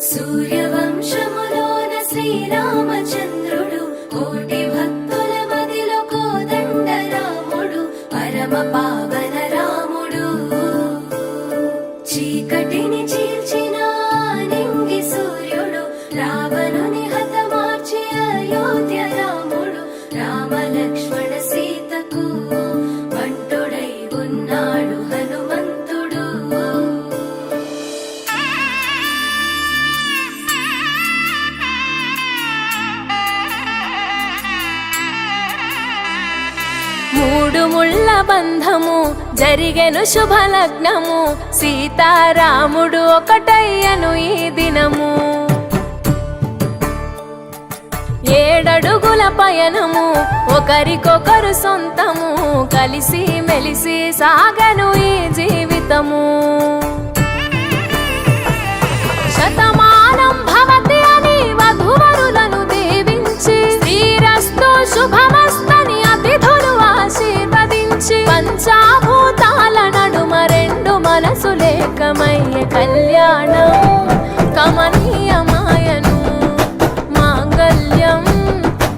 సూర్యవంశములోన శ్రీరామచంద్రుడు కోటి భక్తుల మదిలో కోదండ రాముడు పరమ పావన రాముడు చీకటిని చీల్చిన నింగి సూర్యుడు రావణుని హతమార్చి అయోధ్య రాముడు రామ లక్ష్మణ సీతకు బంటుడై ఉన్నాడు హనుమంతుడు. మూడు ముళ్ళ బంధము జరిగెను శుభలగ్నము సీతారాముడు ఒకటయ్యను ఈ దినము. 7 అడుగుల పయనము ఒకరికొకరు సొంతము కలిసి మెలిసి సాగను ఈ జీవితము. శతమానం భవతి అని వధువరులను దీవించి శ్రీరస్తు శుభమస్తని అతిథులు ఆశీర్వదించి పంచాభూతాల నడుమ 2 మనసులేకమయ్యే కళ్యాణం కమనీయమాయను మాంగళ్యం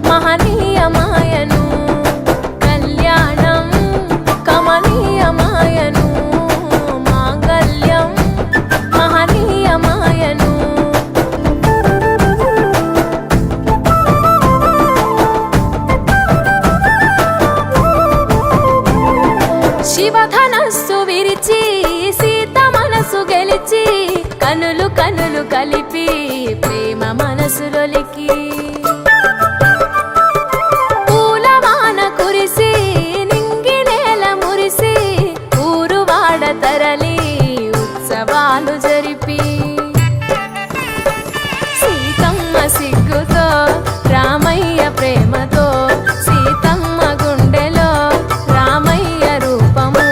మహనీయమాయను కళ్యాణం కమనీయమాయను మాంగళ్యం మహనీయమాయను. శివధనస్సు విరిచి సీత మనసు గెలిచి కనులు కనులు కలిపి ప్రేమ మనసులొలికి పూలవాన కురిసి నింగి నేల మురిసి ఊరువాడ తరలి ఉత్సవాలు జరిపి సీతమ్మ సిగ్గుతో రామయ్య ప్రేమతో సీతమ్మ గుండెలో రామయ్య రూపము.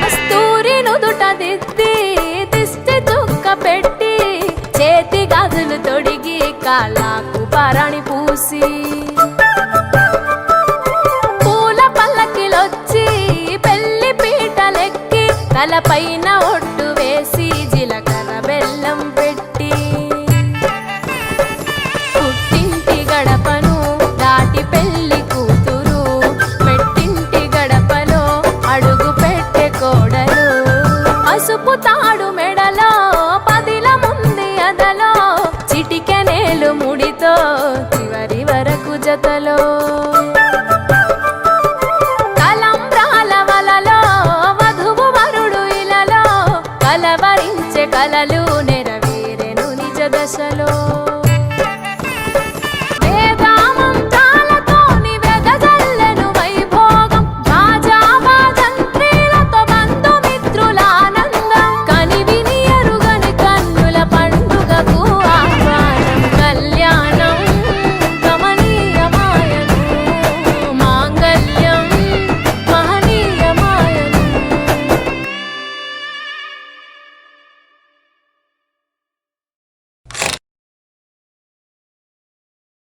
కస్తూరి నుదుట దిద్ది దిష్టి చుక్క పెట్టి చేతి గాజులు తొడిగి కాళ్ళకు భరణి పూసి పూల పల్లకిలొచ్చి పెళ్లి పీటలెక్కి తలపైన ఒట్టు వేసి జీలకర్ర బెల్లం పెట్టి పుట్టింటి గడపను దాటి పెళ్లి కూతురు పెట్టింటి గడపలో అడుగు పెట్టే కోడలు పసుపు తాడు మెడలో పదిల ముంది అదలో చిటికెనేలు ముడితో చివరి వరకు జతలో తలంబ్రాల వలలో వధువు వరుడు ఇలలో కలవరించే కలలు నెరవేరెను నిజ దశలో.